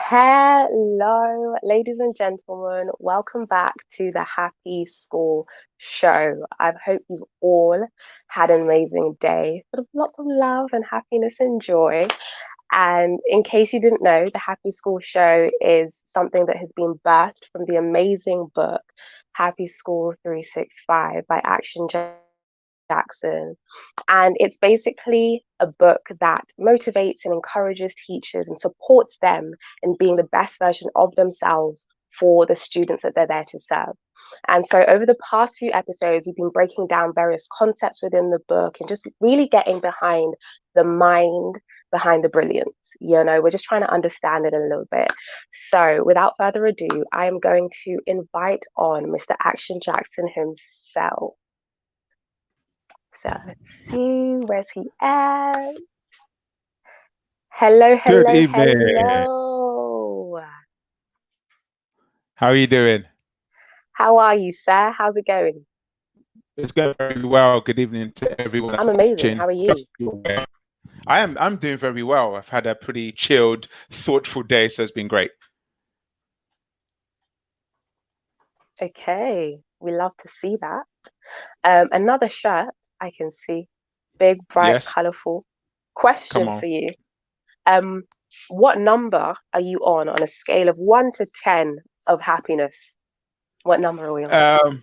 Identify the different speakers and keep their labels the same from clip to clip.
Speaker 1: Hello, ladies and gentlemen. Welcome back to the Happy School Show. I hope you've all had an amazing day, full of lots of love and happiness and joy. And in case you didn't know, the Happy School Show is something that has been birthed from the amazing book Happy School 365 by Action Jackson. And it's basically a book that motivates and encourages teachers and supports them in being the best version of themselves for the students that they're there to serve. And so, over the past few episodes, we've been breaking down various concepts within the book and just really getting behind the mind behind the brilliance. We're just trying to understand it a little bit. So, without further ado, I am going to invite on Mr. Action Jackson himself. So let's see, where's he at? Hello,
Speaker 2: Good
Speaker 1: hello,
Speaker 2: evening.
Speaker 1: hello.
Speaker 2: How are you doing?
Speaker 1: How are you, sir? How's it going?
Speaker 2: It's going very well. Good evening to everyone that's
Speaker 1: I'm amazing.
Speaker 2: watching.
Speaker 1: How are
Speaker 2: Just
Speaker 1: you?
Speaker 2: so you're aware, I'm doing very well. I've had a pretty chilled, thoughtful day, so it's been great.
Speaker 1: Okay, we love to see that. Another shirt I can see, big, bright,
Speaker 2: Yes,
Speaker 1: colorful.
Speaker 2: come
Speaker 1: Question
Speaker 2: on.
Speaker 1: for you. Um, what number are you on a scale of 1 to 10 of happiness? What number are we on?
Speaker 2: Um,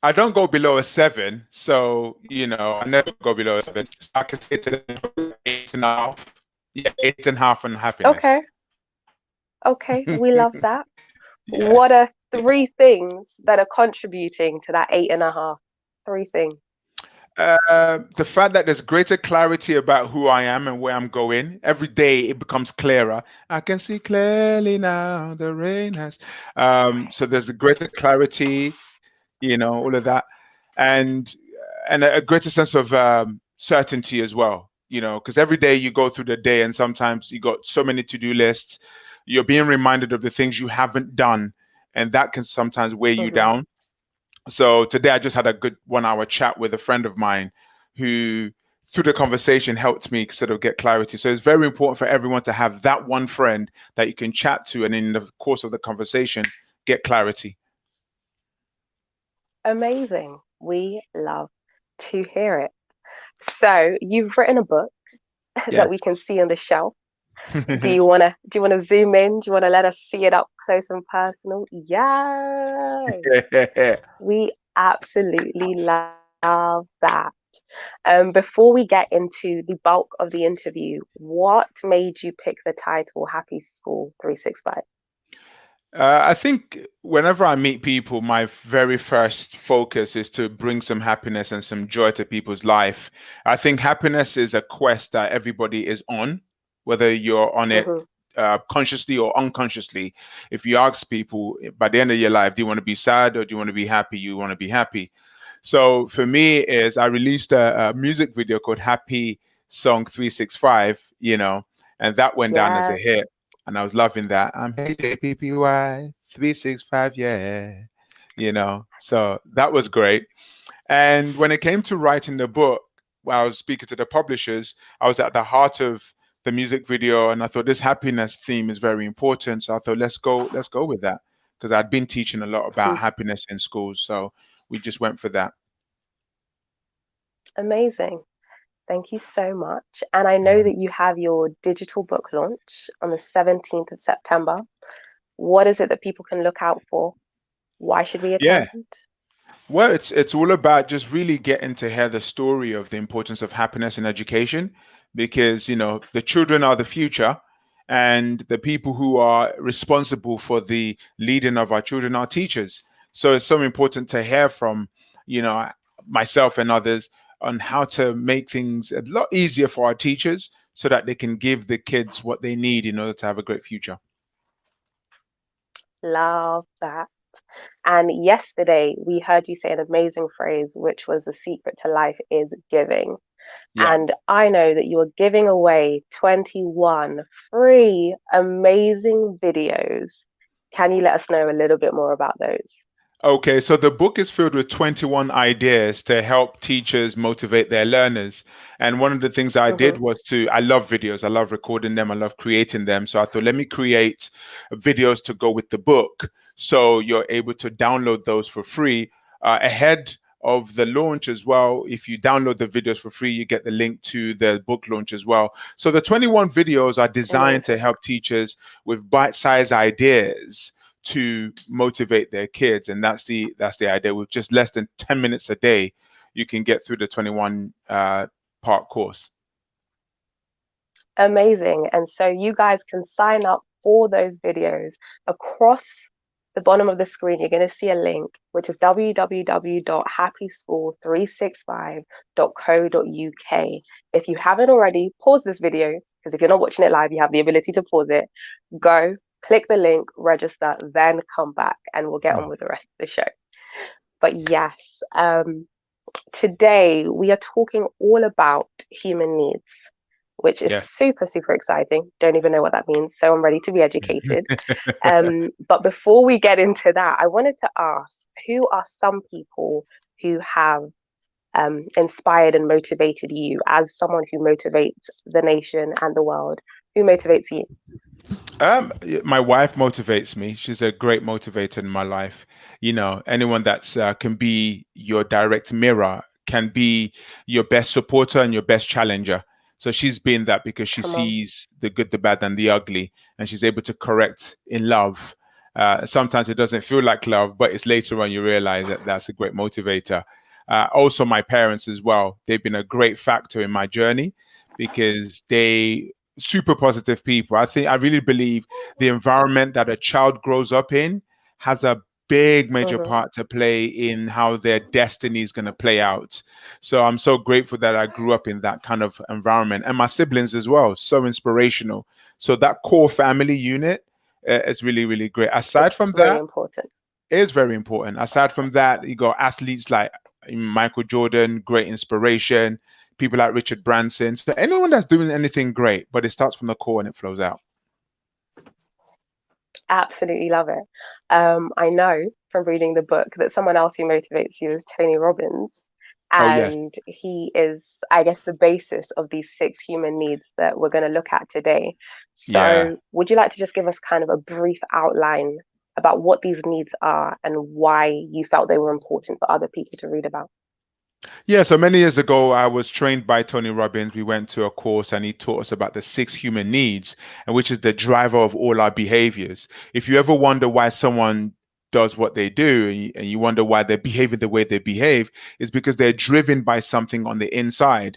Speaker 2: I don't go below a seven, so I never go below a seven. So I can say to them 8.5. Yeah, 8.5 on
Speaker 1: Okay,
Speaker 2: happiness.
Speaker 1: okay, we love that.
Speaker 2: Yeah.
Speaker 1: What are three things that are contributing to that 8.5? Three things.
Speaker 2: The fact that there's greater clarity about who I am and where I'm going, every day it becomes clearer. I can see clearly now, the rain has. So there's a greater clarity, all of that, and and a greater sense of certainty as well. Because every day you go through the day, and sometimes you got so many to-do lists, you're being reminded of the things you haven't done, and that can sometimes weigh you
Speaker 1: Hmm.
Speaker 2: down. So today I just had a good 1 hour chat with a friend of mine who, through the conversation, helped me sort of get clarity. So it's very important for everyone to have that one friend that you can chat to, and in the course of the conversation, get clarity.
Speaker 1: Amazing. We love to hear it. So you've written a book that we
Speaker 2: Yes.
Speaker 1: can see on the shelf. Do you wanna zoom in? Do you wanna let us see it up close and personal? Yeah. We absolutely love that. Before we get into the bulk of the interview, what made you pick the title Happy School 365?
Speaker 2: I think whenever I meet people, my very first focus is to bring some happiness and some joy to people's life. I think happiness is a quest that everybody is on, whether you're on it
Speaker 1: Hmm.
Speaker 2: consciously or unconsciously. If you ask people by the end of your life, do you want to be sad or do you want to be happy? You want to be happy. So for me, is I released a music video called Happy Song 365, and that went down as a
Speaker 1: Yes.
Speaker 2: hit. And I was loving that. I'm HAPPY 365, yeah. So that was great. And when it came to writing the book, while I was speaking to the publishers, I was at the heart of the music video, and I thought this happiness theme is very important. So I thought let's go with that because I'd been teaching a lot about happiness in schools, so we just went for that.
Speaker 1: Amazing. Thank you so much. And I know
Speaker 2: Mhm.
Speaker 1: that you have your digital book launch on the 17th of September. What is it that people can look out for? Why should we
Speaker 2: Yeah.
Speaker 1: attend?
Speaker 2: Well, it's all about just really getting to hear the story of the importance of happiness in education, because the children are the future, and the people who are responsible for the leading of our children are teachers. So it's so important to hear from you know myself and others on how to make things a lot easier for our teachers so that they can give the kids what they need in order to have a great future.
Speaker 1: Love that. And yesterday we heard you say an amazing phrase, which was the secret to life is giving.
Speaker 2: Yeah.
Speaker 1: And I know that you are giving away 21 free amazing videos. Can you let us know a little bit more about those?
Speaker 2: Okay, so the book is filled with 21 ideas to help teachers motivate their learners. And one of the things I did
Speaker 1: Hmm.
Speaker 2: was I love videos, I love recording them, I love creating them. So I thought, let me create videos to go with the book. So you're able to download those for free ahead of the launch as well. If you download the videos for free, you get the link to the book launch as well. So the 21 videos are designed to
Speaker 1: Amazing.
Speaker 2: help teachers with bite-sized ideas to motivate their kids, and that's the idea. With just less than 10 minutes a day, you can get through the 21 part course.
Speaker 1: Amazing. And so you guys can sign up for those videos across the bottom of the screen. You're going to see a link, which is www.happyschool365.co.uk. If you haven't already, pause this video, because if you're not watching it live, you have the ability to pause it. Go, click the link, register, then come back, and we'll get on
Speaker 2: Mm.
Speaker 1: with the rest of the show. But yes, today we are talking all about human needs, which is
Speaker 2: Yeah.
Speaker 1: super, super exciting. Don't even know what that means, so I'm ready to be educated. But before we get into that, I wanted to ask, who are some people who have inspired and motivated you as someone who motivates the nation and the world? Who motivates you?
Speaker 2: My wife motivates me. She's a great motivator in my life. Anyone that's can be your direct mirror, can be your best supporter and your best challenger. So she's been that because she
Speaker 1: Come on.
Speaker 2: sees the good, the bad, and the ugly, and she's able to correct in love. Sometimes it doesn't feel like love, but it's later on you realize that that's a great motivator. Also, my parents as well. They've been a great factor in my journey because they super positive people. I really believe the environment that a child grows up in has a big major
Speaker 1: Hmm.
Speaker 2: part to play in how their destiny is going to play out. So I'm so grateful that I grew up in that kind of environment, and my siblings as well, so inspirational. So that core family unit is really, really great. Aside
Speaker 1: It's
Speaker 2: from
Speaker 1: really
Speaker 2: that,
Speaker 1: important.
Speaker 2: it is very important. Aside from that, you got athletes like Michael Jordan, great inspiration. People like Richard Branson. So anyone that's doing anything great, but it starts from the core and it flows out.
Speaker 1: Absolutely love it. I know from reading the book that someone else who motivates you is Tony Robbins.
Speaker 2: Oh yes,
Speaker 1: And he is, I guess, the basis of these six human needs that we're going to look at today.
Speaker 2: yeah.
Speaker 1: So, would you like to just give us kind of a brief outline about what these needs are and why you felt they were important for other people to read about?
Speaker 2: Yeah, so many years ago, I was trained by Tony Robbins. We went to a course and he taught us about the six human needs, and which is the driver of all our behaviors. If you ever wonder why someone does what they do and you wonder why they're behaving the way they behave, it's because they're driven by something on the inside.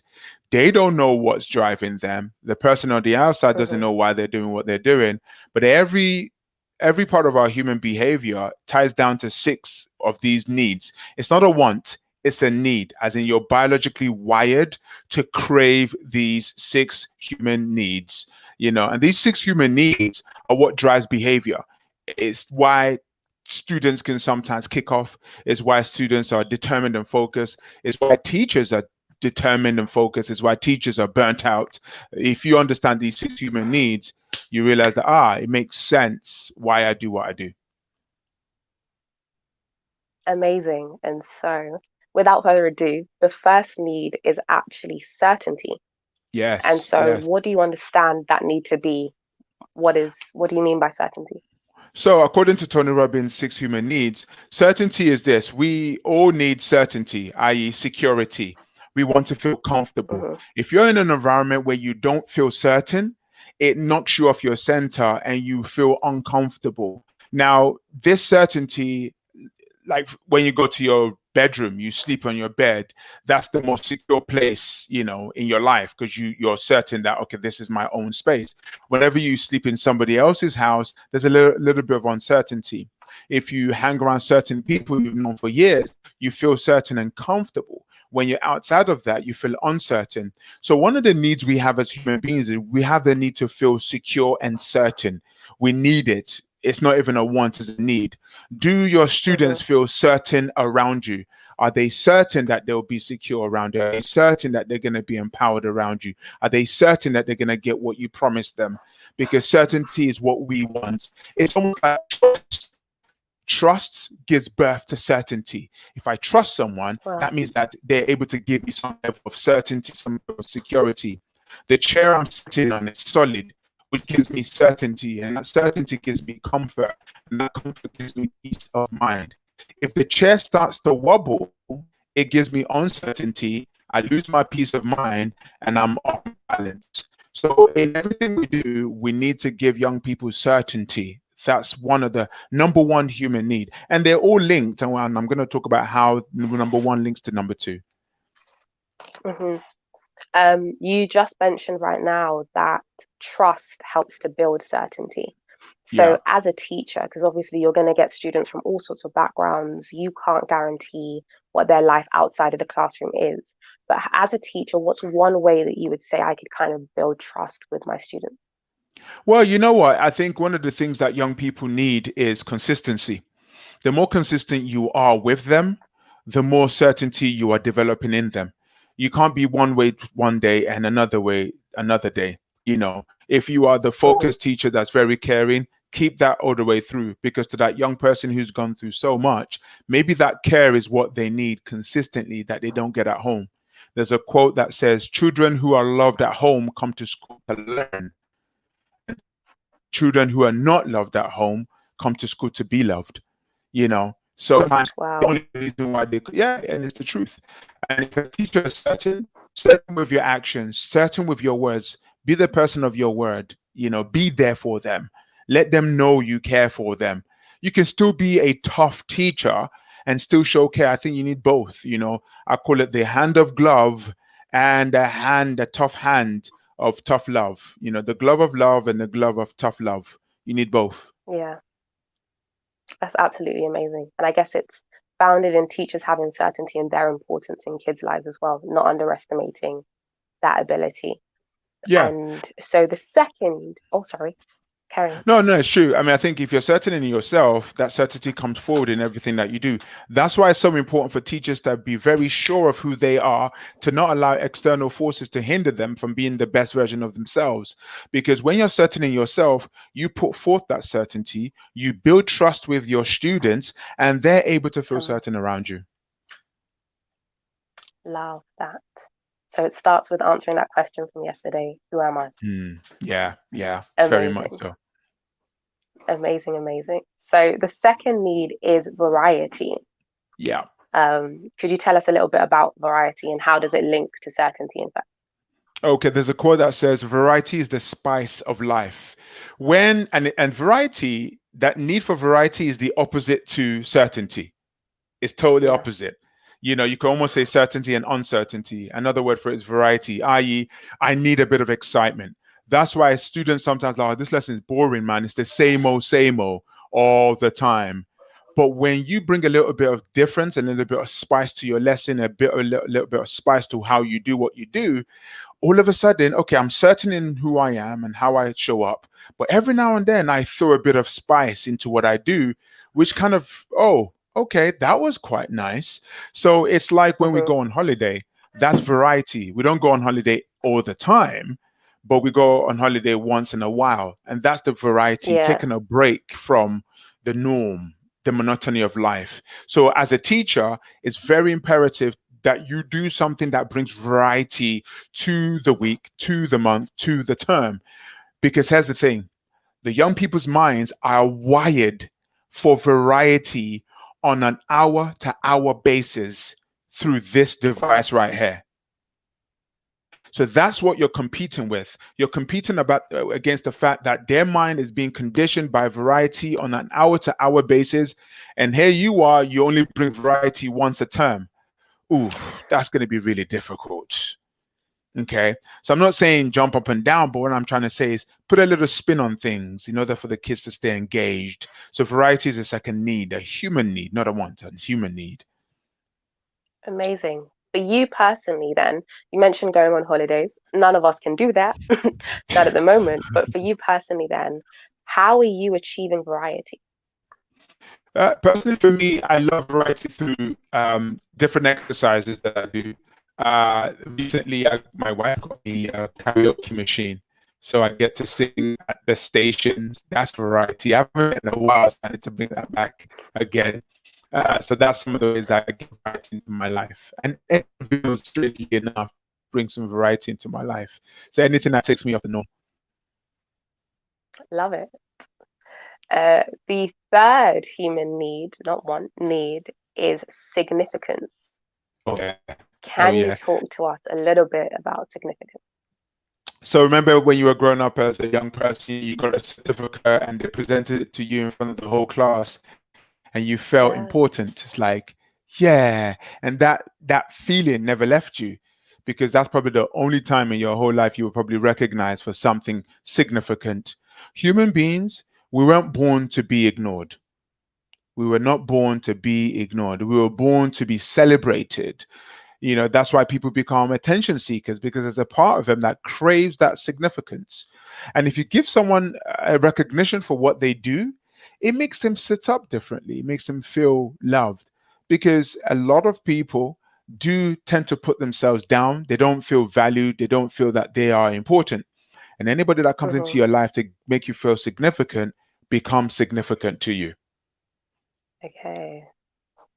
Speaker 2: They don't know what's driving them. The person on the outside doesn't
Speaker 1: Hmm.
Speaker 2: know why they're doing what they're doing. But every part of our human behavior ties down to six of these needs. It's not a want, it's a need, as in you're biologically wired to crave these six human needs, and these six human needs are what drives behavior. It's why students can sometimes kick off, it's why students are determined and focused, it's why teachers are determined and focused, it's why teachers are burnt out. If you understand these six human needs, you realize that it makes sense why I do what I do.
Speaker 1: Amazing. And so, without further ado, the first need is actually certainty. And
Speaker 2: Yes,
Speaker 1: so,
Speaker 2: yes.
Speaker 1: what do you understand that need to be? What do you mean by certainty?
Speaker 2: So, according to Tony Robbins' six human needs, certainty is this: we all need certainty, i.e., security. We want to feel comfortable.
Speaker 1: Hmm.
Speaker 2: If you're in an environment where you don't feel certain, it knocks you off your center and you feel uncomfortable. Now, this certainty, like when you go to your bedroom, you sleep on your bed, that's the most secure place, in your life, because you're certain that, okay, this is my own space. Whenever you sleep in somebody else's house, there's a little bit of uncertainty. If you hang around certain people you've known for years, you feel certain and comfortable. When you're outside of that, you feel uncertain. So one of the needs we have as human beings is we have the need to feel secure and certain. We need it. It's not even a want, it's a need. Do your students
Speaker 1: Hmm.
Speaker 2: feel certain around you? Are they certain that they'll be secure around you? Are they certain that they're going to be empowered around you? Are they certain that they're going to get what you promised them? Because certainty is what we want. It's almost like trust. Trust gives birth to certainty. If I trust someone,
Speaker 1: Wow.
Speaker 2: that means that they're able to give me some level of certainty, some level of security. The chair I'm sitting on is solid, which gives me certainty, and that certainty gives me comfort, and that comfort gives me peace of mind. If the chair starts to wobble, it gives me uncertainty. I lose my peace of mind, and I'm off balance. So, in everything we do, we need to give young people certainty. That's one of the number one human need, and they're all linked. And I'm going to talk about how number one links to number two.
Speaker 1: Hmm. You just mentioned right now that trust helps to build certainty. So,
Speaker 2: Yeah.
Speaker 1: as a teacher, because obviously you're going to get students from all sorts of backgrounds, you can't guarantee what their life outside of the classroom is. But as a teacher, what's one way that you would say I could kind of build trust with my students?
Speaker 2: Well, you know what? I think one of the things that young people need is consistency. The more consistent you are with them, the more certainty you are developing in them. You can't be one way one day and another way another day. If you are the
Speaker 1: Hmm.
Speaker 2: focused teacher that's very caring, keep that all the way through, because to that young person who's gone through so much, maybe that care is what they need consistently that they don't get at home. There's a quote that says, children who are loved at home come to school to learn. Children who are not loved at home come to school to be loved. So sometimes the
Speaker 1: Wow.
Speaker 2: only reason why yeah, and it's the truth. And if a teacher is certain with your actions, certain with your words, be the person of your word, be there for them. Let them know you care for them. You can still be a tough teacher and still show care. I think you need both. I call it the hand of glove and a tough hand of tough love. The glove of love and the glove of tough love. You need both.
Speaker 1: Yeah, that's absolutely amazing. And I guess it's founded in teachers having certainty in their importance in kids' lives as well, not underestimating that ability.
Speaker 2: Yeah.
Speaker 1: And so the second, oh, sorry, carry on.
Speaker 2: No, no, it's true. I mean, I think if you're certain in yourself, that certainty comes forward in everything that you do. That's why it's so important for teachers to be very sure of who they are, to not allow external forces to hinder them from being the best version of themselves. Because when you're certain in yourself, you put forth that certainty, you build trust with your students, and they're able to feel
Speaker 1: Um,
Speaker 2: certain around you.
Speaker 1: love that. So it starts with answering that question from yesterday, who am I?
Speaker 2: Yeah, yeah, very much
Speaker 1: Amazing,
Speaker 2: so.
Speaker 1: amazing, amazing. So the second need is variety.
Speaker 2: Yeah.
Speaker 1: Could you tell us a little bit about variety and how does it link to certainty, in fact?
Speaker 2: Okay, there's a quote that says, variety is the spice of life. And variety, that need for variety is the opposite to certainty. It's totally
Speaker 1: Yeah.
Speaker 2: opposite. You can almost say certainty and uncertainty. Another word for it is variety, i.e., I need a bit of excitement. That's why students sometimes like, oh, this lesson is boring, man. It's the same old all the time. But when you bring a little bit of difference, a little bit of spice to your lesson, a little bit of spice to how you do what you do, all of a sudden, okay, I'm certain in who I am and how I show up. But every now and then I throw a bit of spice into what I do, which kind of, oh, okay, that was quite nice. So it's like when we
Speaker 1: Hmm.
Speaker 2: go on holiday, that's variety. We don't go on holiday all the time, but we go on holiday once in a while. And that's the variety,
Speaker 1: Yeah.
Speaker 2: taking a break from the norm, the monotony of life. So as a teacher, it's very imperative that you do something that brings variety to the week, to the month, to the term. Because here's the thing, the young people's minds are wired for variety on an hour to hour basis through this device right here. So that's what you're competing with. You're competing against the fact that their mind is being conditioned by variety on an hour to hour basis. And here you are, you only bring variety once a term. Ooh, that's going to be really difficult. Okay. So I'm not saying jump up and down, but what I'm trying to say is put a little spin on things in order for the kids to stay engaged. So variety is a second need, a human need, not a want, a human need.
Speaker 1: Amazing. For you personally, then, you mentioned going on holidays. None of us can do that, not at the moment. But for you personally, then, how are you achieving variety?
Speaker 2: Personally, for me, I love variety through different exercises that I do. Recently, my wife got me a karaoke machine. So I get to sing at the stations. That's variety. I haven't been in a while, so I need to bring that back again. So that's some of the ways that I give variety into my life. And interviews, strangely enough, bring some variety into my life. So anything that takes me off the norm.
Speaker 1: Love it. The third human need, not want, need is significance.
Speaker 2: Oh yeah. Oh
Speaker 1: Can you
Speaker 2: yeah.
Speaker 1: talk to us a little bit about significance?
Speaker 2: So remember when you were growing up as a young person, you got a certificate and they presented it to you in front of the whole class and you felt
Speaker 1: Yeah.
Speaker 2: important. It's like, yeah. And that feeling never left you because that's probably the only time in your whole life you were probably recognized for something significant. Human beings, we weren't born to be ignored. We were not born to be ignored. We were born to be celebrated. That's why people become attention seekers because there's a part of them that craves that significance. And if you give someone a recognition for what they do, it makes them sit up differently. It makes them feel loved because a lot of people do tend to put themselves down. They don't feel valued. They don't feel that they are important. And anybody that comes into
Speaker 1: Hmm.
Speaker 2: your life to make you feel significant becomes significant to you.
Speaker 1: Okay.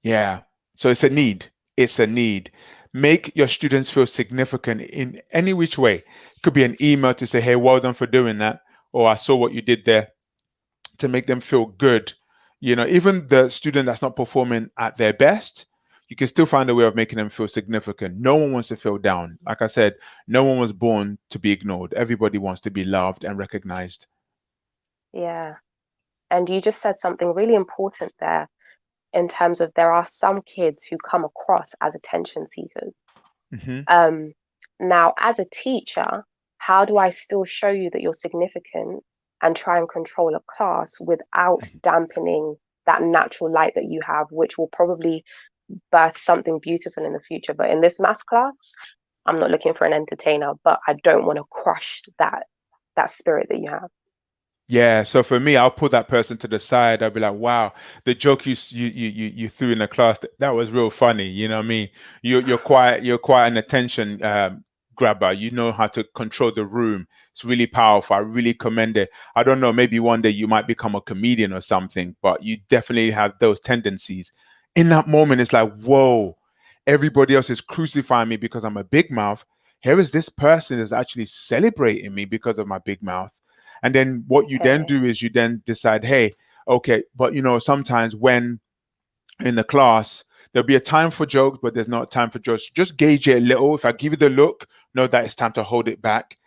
Speaker 2: Yeah. So it's a need. It's a need. Make your students feel significant in any which way. It could be an email to say, hey, well done for doing that. Or I saw what you did there to make them feel good. Even the student that's not performing at their best, you can still find a way of making them feel significant. No one wants to feel down. Like I said, no one was born to be ignored. Everybody wants to be loved and recognized.
Speaker 1: Yeah. And you just said something really important there in terms of there are some kids who come across as attention seekers.
Speaker 2: Hmm.
Speaker 1: Um, Now, as a teacher, how do I still show you that you're significant and try and control a class without dampening that natural light that you have, which will probably birth something beautiful in the future? But in this math class, I'm not looking for an entertainer, but I don't want to crush that spirit that you have.
Speaker 2: Yeah, so for me, I'll put that person to the side. I'll be like, "Wow, the joke you threw in the class that was real funny." You know what I mean? You're quite an attention grabber. You know how to control the room. It's really powerful. I really commend it. I don't know, maybe one day you might become a comedian or something, but you definitely have those tendencies. In that moment, it's like, whoa, everybody else is crucifying me because I'm a big mouth. Here is this person is actually celebrating me because of my big mouth. And then what you then
Speaker 1: Okay.
Speaker 2: do is you then decide, hey, okay, but sometimes when in the class, there'll be a time for jokes, but there's not time for jokes. Just gauge it a little. If I give you the look, know that it's time to hold it back.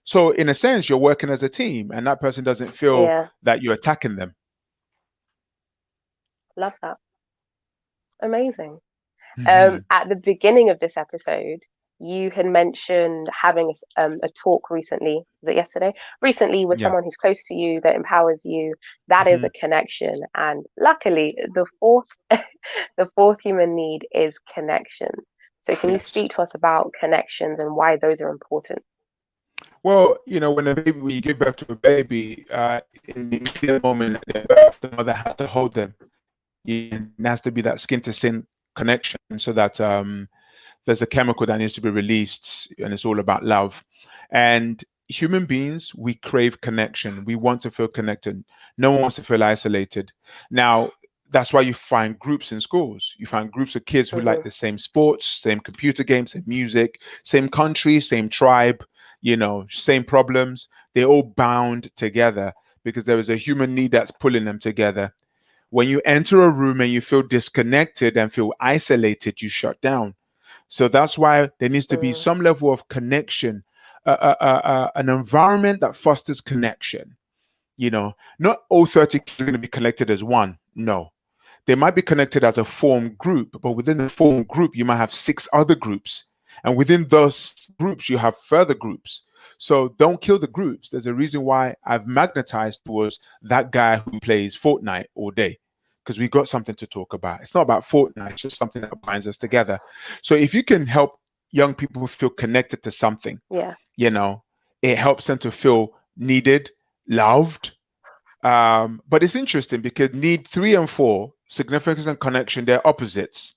Speaker 2: So in a sense, you're working as a team, and that person doesn't feel
Speaker 1: Yeah,
Speaker 2: that you're attacking them.
Speaker 1: love that. Amazing.
Speaker 2: Hmm.
Speaker 1: At the beginning of this episode, you had mentioned having a talk recently. Was it yesterday? Recently, with
Speaker 2: Yeah.
Speaker 1: someone who's close to you that empowers you. That is
Speaker 2: Hmm.
Speaker 1: a connection, and luckily, the fourth, the fourth human need is connection. So, can you
Speaker 2: Yes.
Speaker 1: speak to us about connections and why those are important?
Speaker 2: Well, when you give birth to a baby, in the immediate moment that they're birth, the mother has to hold them. Yeah, and there has to be that skin to skin connection so that there's a chemical that needs to be released, and it's all about love. And human beings, we crave connection. We want to feel connected. No one wants to feel isolated. Now, that's why you find groups in schools. You find groups of kids who like
Speaker 1: Hmm.
Speaker 2: the same sports, same computer games, same music, same country, same tribe, same problems. They're all bound together because there is a human need that's pulling them together. When you enter a room and you feel disconnected and feel isolated, you shut down. So that's why there needs to be
Speaker 1: Mm,
Speaker 2: some level of connection, an environment that fosters connection. Not all 30 kids are going to be connected as one. No, they might be connected as a form group, but within the form group, you might have six other groups. And within those groups, you have further groups. So don't kill the groups. There's a reason why I've magnetized towards that guy who plays Fortnite all day, because we got something to talk about. It's not about Fortnite, it's just something that binds us together. So if you can help young people feel connected to something,
Speaker 1: yeah,
Speaker 2: you know, it helps them to feel needed, loved, but it's interesting because need three and four, significance and connection, they're opposites.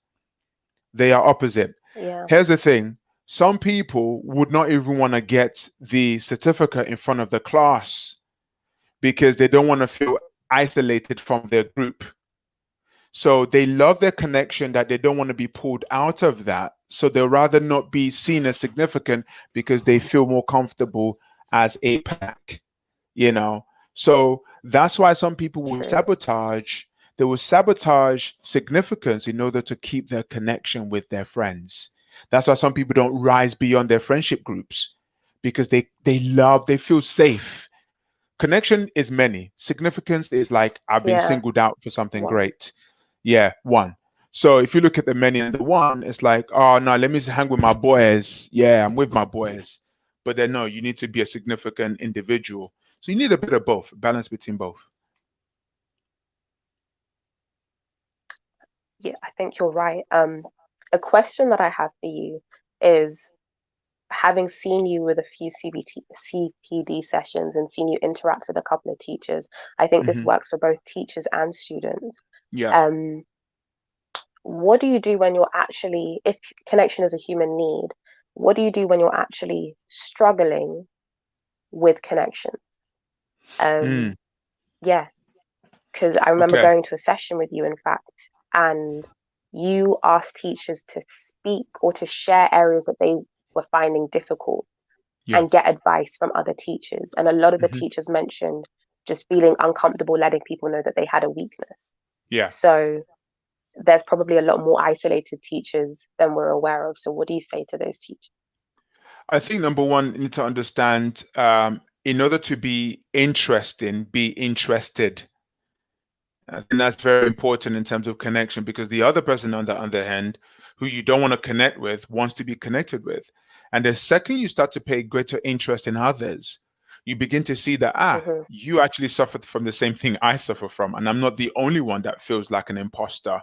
Speaker 2: They are opposite.
Speaker 1: yeah.
Speaker 2: Here's the thing. Some people would not even want to get the certificate in front of the class because they don't want to feel isolated from their group. So they love their connection that they don't want to be pulled out of that. So they'll rather not be seen as significant because they feel more comfortable as a pack, you know. So that's why some people will
Speaker 1: True.
Speaker 2: sabotage. They will sabotage significance in order to keep their connection with their friends. That's why some people don't rise beyond their friendship groups because they feel safe. Connection is many. Significance is like I've been
Speaker 1: Yeah.
Speaker 2: singled out for something
Speaker 1: One.
Speaker 2: great. Yeah, one. So if you look at the many and the one, it's like, oh no, let me just hang with my boys. Yeah, I'm with my boys. But then no, you need to be a significant individual. So you need a bit of both, balance between both.
Speaker 1: Yeah, I think you're right. A question that I have for you is, having seen you with a few CPD sessions and seen you interact with a couple of teachers, I think this
Speaker 2: Hmm.
Speaker 1: works for both teachers and students.
Speaker 2: Yeah.
Speaker 1: Um, what do you do when you're actually, if connection is a human need, what do you do when you're actually struggling with connections?
Speaker 2: Mm,
Speaker 1: Um, yeah, because I remember
Speaker 2: okay.
Speaker 1: going to a session with you, in fact, and you asked teachers to speak or to share areas that they were finding difficult
Speaker 2: Yeah.
Speaker 1: and get advice from other teachers. And a lot of the
Speaker 2: Hmm.
Speaker 1: teachers mentioned just feeling uncomfortable letting people know that they had a weakness.
Speaker 2: Yeah.
Speaker 1: So there's probably a lot more isolated teachers than we're aware of. So what do you say to those teachers?
Speaker 2: I think number one, you need to understand in order to be interesting, be interested. I think that's very important in terms of connection because the other person on the other hand, who you don't want to connect with, wants to be connected with. And the second you start to pay greater interest in others, you begin to see that,
Speaker 1: Mm-hmm.
Speaker 2: you actually suffered from the same thing I suffer from. And I'm not the only one that feels like an imposter,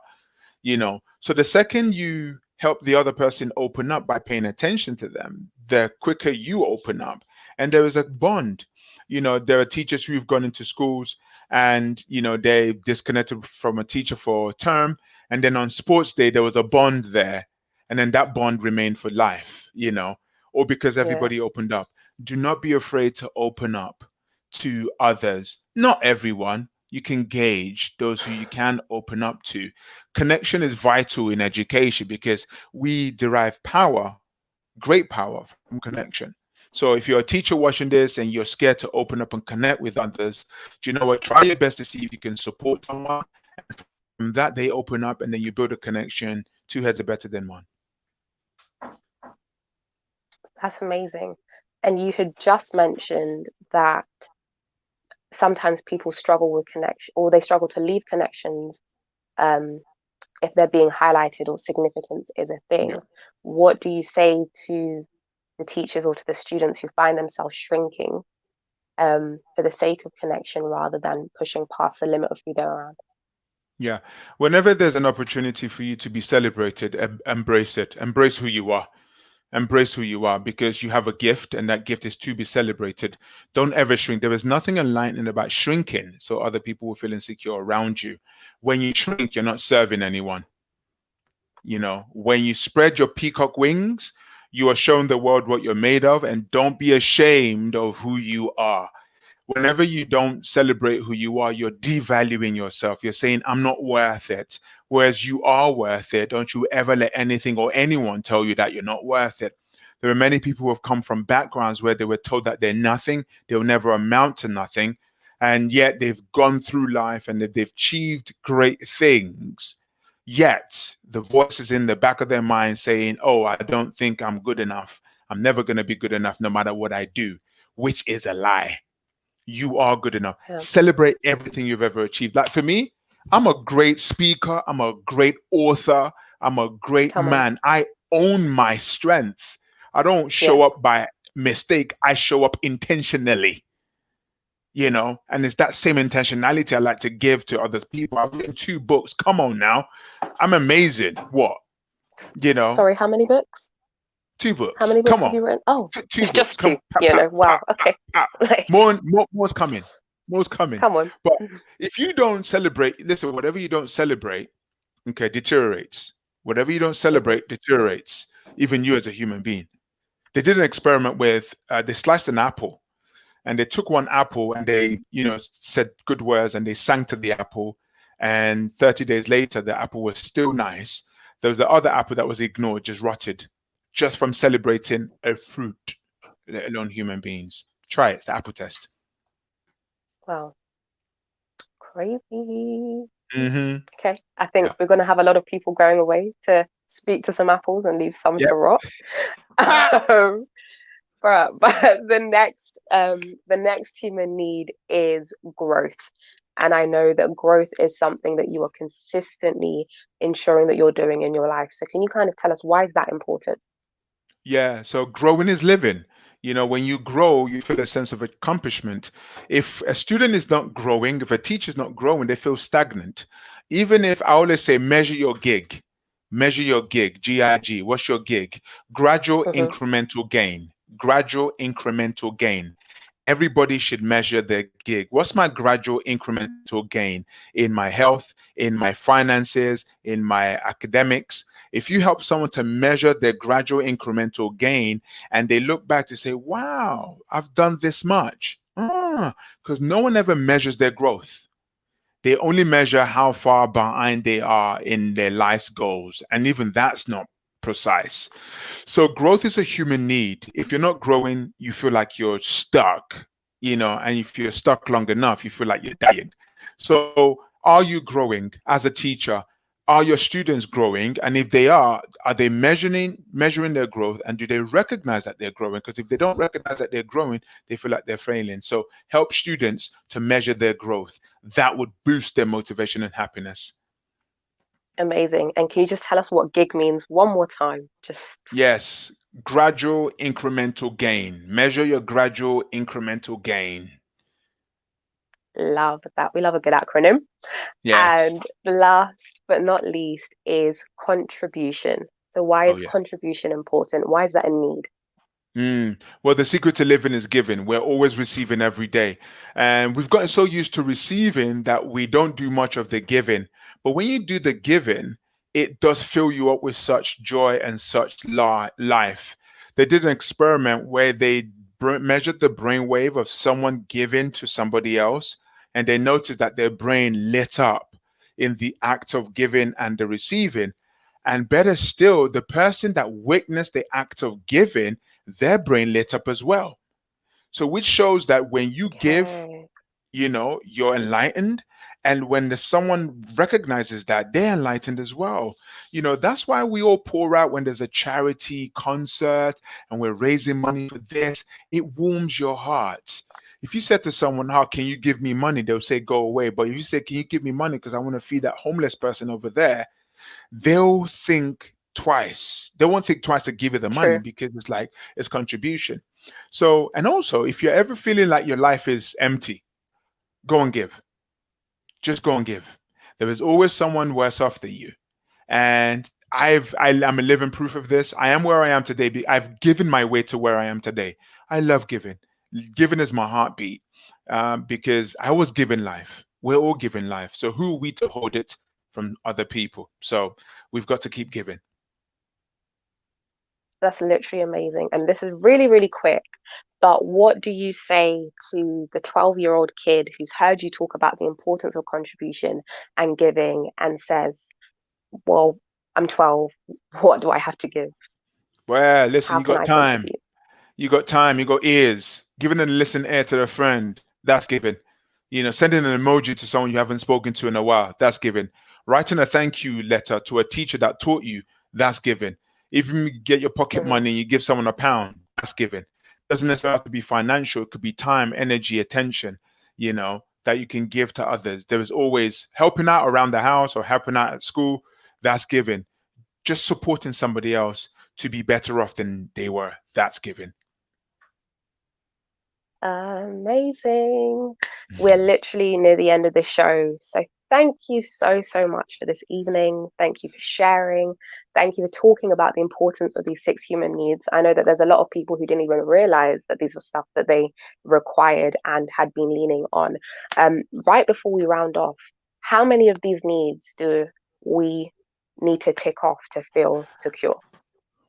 Speaker 2: you know. So the second you help the other person open up by paying attention to them, the quicker you open up. And there is a bond. You know, there are teachers who've gone into schools and, you know, they disconnected from a teacher for a term. And then on sports day, there was a bond there. And then that bond remained for life, you know, or because
Speaker 1: Yeah.
Speaker 2: everybody opened up. Do not be afraid to open up to others. Not everyone. You can gauge those who you can open up to. Connection is vital in education because we derive power, great power from connection. So if you're a teacher watching this and you're scared to open up and connect with others, do you know what? Try your best to see if you can support someone. From that, they open up and then you build a connection. Two heads are better than one.
Speaker 1: That's amazing. And you had just mentioned that sometimes people struggle with connection, or they struggle to leave connections, um, if they're being highlighted or significance is a
Speaker 2: Yeah.
Speaker 1: thing. What do you say to the teachers or to the students who find themselves shrinking, for the sake of connection rather than pushing past the limit of who they're around?
Speaker 2: Yeah. Whenever there's an opportunity for you to be celebrated, embrace it. Embrace who you are. Embrace who you are because you have a gift and that gift is to be celebrated. Don't ever shrink. There is nothing enlightening about shrinking so other people will feel insecure around you. When you shrink, you're not serving anyone. You know, when you spread your peacock wings, you are showing the world what you're made of, and don't be ashamed of who you are. Whenever you don't celebrate who you are, you're devaluing yourself. You're saying, I'm not worth it. Whereas you are worth it. Don't you ever let anything or anyone tell you that you're not worth it. There are many people who have come from backgrounds where they were told that they're nothing, they'll never amount to nothing. And yet they've gone through life and they've achieved great things. Yet the voice is in the back of their mind saying, oh, I don't think I'm good enough. I'm never going to be good enough no matter what I do, which is a lie. You are good enough.
Speaker 1: Yeah.
Speaker 2: Celebrate everything you've ever achieved. Like for me, I'm a great speaker, I'm a great author, I'm a great
Speaker 1: Come on.
Speaker 2: man. I own my strength. I don't
Speaker 1: Yeah.
Speaker 2: show up by mistake, I show up intentionally. You know, and it's that same intentionality I like to give to other people. I've written two books. Come on now. I'm amazing. What? You know,
Speaker 1: Sorry, how many books?
Speaker 2: two
Speaker 1: How
Speaker 2: books.
Speaker 1: many
Speaker 2: Come
Speaker 1: books have
Speaker 2: on.
Speaker 1: you written? Oh,
Speaker 2: Two
Speaker 1: it's
Speaker 2: books.
Speaker 1: just two.
Speaker 2: Come, pop,
Speaker 1: You
Speaker 2: pop,
Speaker 1: know,
Speaker 2: pop,
Speaker 1: wow.
Speaker 2: pop,
Speaker 1: Okay.
Speaker 2: pop.
Speaker 1: Like,
Speaker 2: More's coming. More's coming.
Speaker 1: come on.
Speaker 2: But if you don't celebrate, listen, whatever you don't celebrate, okay, deteriorates. Whatever you don't
Speaker 1: Hmm.
Speaker 2: celebrate deteriorates. Even you as a human being. They did an experiment with they sliced an apple and they took one apple and they said good words and they sang to the apple, and 30 days later the apple was still nice. There was the other apple that was ignored, just rotted, just from celebrating a fruit, let alone human beings. Try it. It's the apple test.
Speaker 1: Wow, crazy.
Speaker 2: Mm-hmm.
Speaker 1: Okay, I think
Speaker 2: Yeah.
Speaker 1: we're going to have a lot of people going away to speak to some apples and leave some to
Speaker 2: Yep.
Speaker 1: rot. Um, but the next human need is growth. And I know that growth is something that you are consistently ensuring that you're doing in your life. So can you kind of tell us why is that important?
Speaker 2: Yeah, so growing is living. When you grow, you feel a sense of accomplishment. If a student is not growing, if a teacher is not growing, they feel stagnant. Even if I always say, measure your gig, GIG. What's your gig? Gradual
Speaker 1: Hmm.
Speaker 2: incremental gain. Gradual incremental gain. Everybody should measure their gig. What's my gradual incremental gain in my health, in my finances, in my academics? If you help someone to measure their gradual incremental gain and they look back to say, wow, I've done this much. Because no one ever measures their growth. They only measure how far behind they are in their life's goals. And even that's not precise. So growth is a human need. If you're not growing, you feel like you're stuck, and if you're stuck long enough, you feel like you're dying. So are you growing as a teacher? Are your students growing? And if they are they measuring their growth, and do they recognize that they're growing? Because if they don't recognize that they're growing, they feel like they're failing. So help students to measure their growth. That would boost their motivation and happiness.
Speaker 1: Amazing. And can you just tell us what gig means one more time? Just
Speaker 2: Yes, gradual incremental gain. Measure your gradual incremental gain.
Speaker 1: love that. We love a good acronym.
Speaker 2: Yes.
Speaker 1: And last but not least is contribution. So why
Speaker 2: Oh,
Speaker 1: is
Speaker 2: yeah.
Speaker 1: contribution important? Why is that a need?
Speaker 2: Well, the secret to living is giving. We're always receiving every day. And we've gotten so used to receiving that we don't do much of the giving. But when you do the giving, it does fill you up with such joy and such life. They did an experiment where they measured the brain wave of someone giving to somebody else, and they noticed that their brain lit up in the act of giving and the receiving. And better still, the person that witnessed the act of giving, their brain lit up as well. So, which shows that when you give,
Speaker 1: Okay,
Speaker 2: you're enlightened. And when someone recognizes that, they're enlightened as well. That's why we all pour out when there's a charity concert and we're raising money for this. It warms your heart. If you said to someone, how can you give me money? They'll say, go away. But if you say, can you give me money because I want to feed that homeless person over there? They'll think twice. They won't think twice to give you the money
Speaker 1: true.
Speaker 2: because it's like it's contribution. So, and also, if you're ever feeling like your life is empty, go and give. Just go and give. There is always someone worse off than you. And I'm a living proof of this. I am where I am today. I've given my way to where I am today. I love giving. Giving is my heartbeat, because I was given life. We're all given life. So who are we to hold it from other people? So we've got to keep giving.
Speaker 1: That's literally amazing. And this is really, really quick. But what do you say to the 12-year-old kid who's heard you talk about the importance of contribution and giving and says, well, I'm 12, what do I have to give?
Speaker 2: Well, listen,
Speaker 1: How
Speaker 2: you
Speaker 1: can
Speaker 2: got
Speaker 1: I
Speaker 2: time.
Speaker 1: contribute?
Speaker 2: You got time, you got ears. Giving a listen ear to a friend, that's giving. Sending an emoji to someone you haven't spoken to in a while, that's giving. Writing a thank you letter to a teacher that taught you, that's giving. Even if you get your pocket
Speaker 1: Mhm.
Speaker 2: money and you give someone a pound, that's giving. Doesn't necessarily have to be financial, it could be time, energy, attention, that you can give to others. There is always helping out around the house or helping out at school, that's giving. Just supporting somebody else to be better off than they were, that's giving.
Speaker 1: Amazing. We're literally near the end of the show. So thank you so, so much for this evening. Thank you for sharing. Thank you for talking about the importance of these six human needs. I know that there's a lot of people who didn't even realize that these were stuff that they required and had been leaning on. Right before we round off, how many of these needs do we need to tick off to feel secure?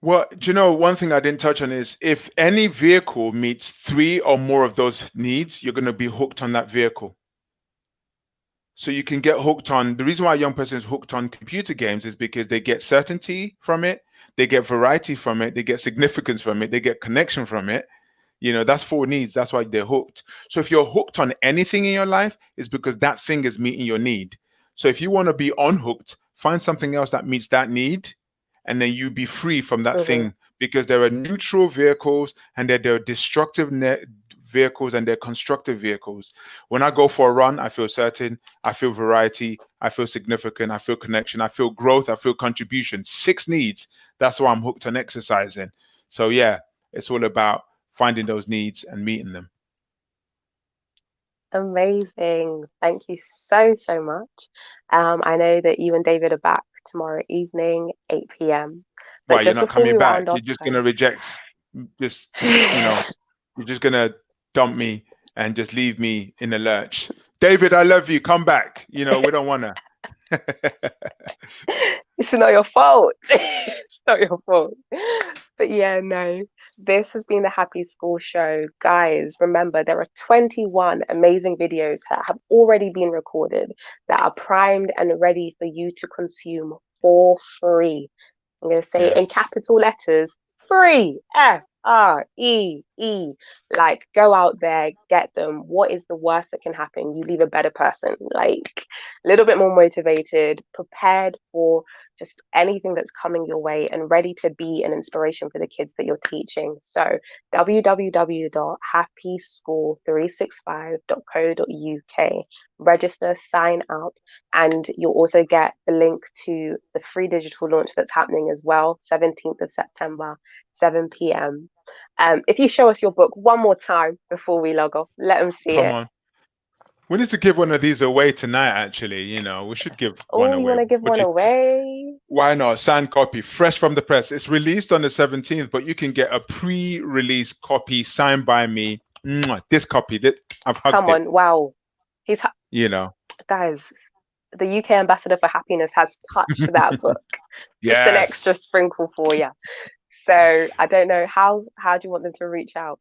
Speaker 2: Well, do you know, one thing I didn't touch on is if any vehicle meets three or more of those needs, you're going to be hooked on that vehicle. So you can get hooked on, the reason why a young person is hooked on computer games is because they get certainty from it, they get variety from it, they get significance from it, they get connection from it. You know, that's four needs. That's why they're hooked. So if you're hooked on anything in your life, it's because that thing is meeting your need. So if you want to be unhooked, find something else that meets that need, and then you be free from that
Speaker 1: Hmm.
Speaker 2: thing, because there are neutral vehicles and there are destructive vehicles and there are constructive vehicles. When I go for a run, I feel certain, I feel variety, I feel significant, I feel connection, I feel growth, I feel contribution. Six needs. That's why I'm hooked on exercising. So yeah, it's all about finding those needs and meeting them.
Speaker 1: Amazing. Thank you so, so much. I know that you and David are back tomorrow evening, 8 p.m.
Speaker 2: Why
Speaker 1: But
Speaker 2: you're
Speaker 1: just
Speaker 2: not
Speaker 1: before we
Speaker 2: coming back?
Speaker 1: round off,
Speaker 2: You're just
Speaker 1: guys.
Speaker 2: gonna reject, just you know, you're just gonna dump me and just leave me in the lurch. David, I love you. Come back. You know, we don't wanna.
Speaker 1: It's not your fault. It's not your fault. But yeah, no. This has been the Happy School Show. Guys, remember there are 21 amazing videos that have already been recorded that are primed and ready for you to consume for free. I'm going to say it in
Speaker 2: Yes.
Speaker 1: capital letters, free, FREE. Like, go out there, get them. What is the worst that can happen? You leave a better person, like a little bit more motivated, prepared for just anything that's coming your way, and ready to be an inspiration for the kids that you're teaching. So, www.happyschool365.co.uk. Register, sign up, and you'll also get the link to the free digital launch that's happening as well, 17th of September, 7 p.m. If you show us your book one more time before we log off, let them see
Speaker 2: Come
Speaker 1: it.
Speaker 2: on. We need to give one of these away tonight. Actually, we should give one
Speaker 1: Oh, you want
Speaker 2: away.
Speaker 1: to give
Speaker 2: What
Speaker 1: one
Speaker 2: do you?
Speaker 1: away?
Speaker 2: Why not? Signed copy, fresh from the press. It's released on the 17th, but you can get a pre-release copy signed by me. Mwah, this copy, that I've hugged
Speaker 1: Come
Speaker 2: it.
Speaker 1: on. Wow. He's,
Speaker 2: You know.
Speaker 1: guys, the UK Ambassador for Happiness has touched that book. Just an
Speaker 2: Yes.
Speaker 1: extra sprinkle for you. So I don't know how do you want them to reach out?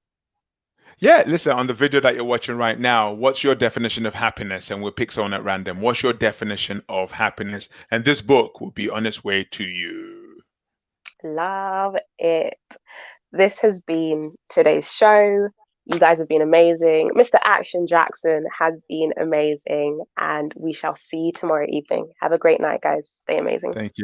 Speaker 2: Yeah, listen, on the video that you're watching right now, what's your definition of happiness? And we'll pick someone at random. What's your definition of happiness? And this book will be on its way to you.
Speaker 1: Love it. This has been today's show. You guys have been amazing. Mr. Action Jackson has been amazing. And we shall see you tomorrow evening. Have a great night, guys. Stay amazing.
Speaker 2: Thank you.